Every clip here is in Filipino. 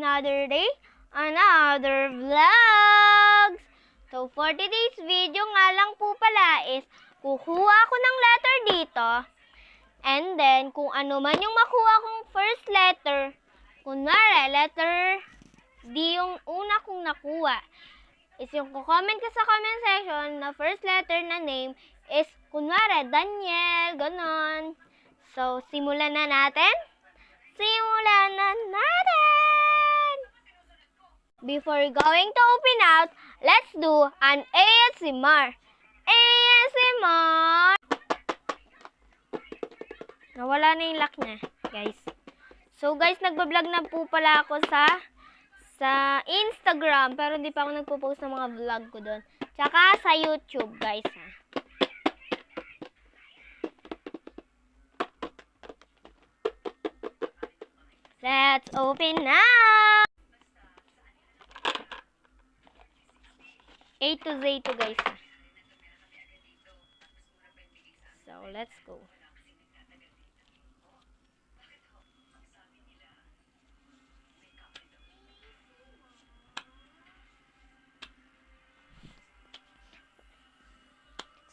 another day, another vlogs. So, for today's video nga lang po pala is, kukuha ako ng letter dito. And then, kung ano man yung makuha kong first letter, kunwari, letter D yung una kong nakuha, is yung comment ko sa comment section na first letter na name is, kunwari, Daniel, ganon. So, simulan na natin. Simulan na natin! Before going to open out, let's do an ASMR. ASMR! Nawala na yung lock niya, guys. So, guys, nagbablog na po pala ako sa Instagram, pero hindi pa ako nagpo-post ng mga vlog ko doon. Tsaka sa YouTube, guys, ha. Let's open now! A to Z to, guys, ha. So, let's go.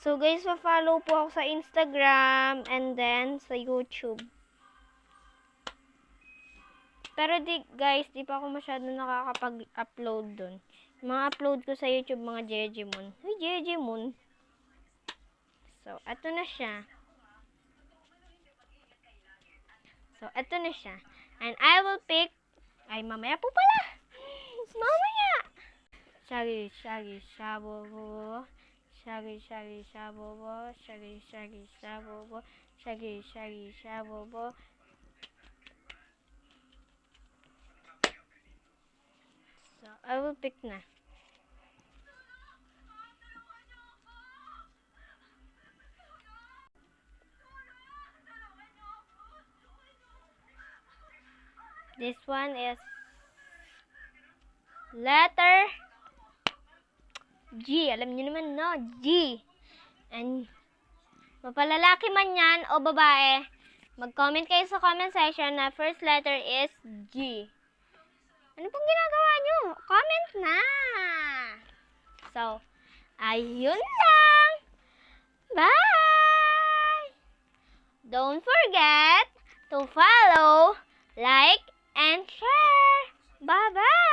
So, guys, pa-follow po ako sa Instagram and then sa YouTube. Pero guys, di pa ako masyado nakakapag-upload dun. Yung mga upload ko sa YouTube, mga Jejemon. Uy, Jejemon. So, eto na siya. And I will pick... Ay, mamaya po pala! Mamaya! Shaggy, shaggy, shabobo. Shaggy, shaggy, shabobo. Shaggy, shaggy, shabobo. Shaggy, shaggy, shabobo. So, I will pick na. This one is letter G. Alam niyo naman, no? G. And, mapalalaki man yan o babae, mag-comment kayo sa comment section na first letter is G. Ano pong ginagawa nyo? Comment na! So, ayun lang! Bye! Don't forget to follow, like, and share! Bye-bye!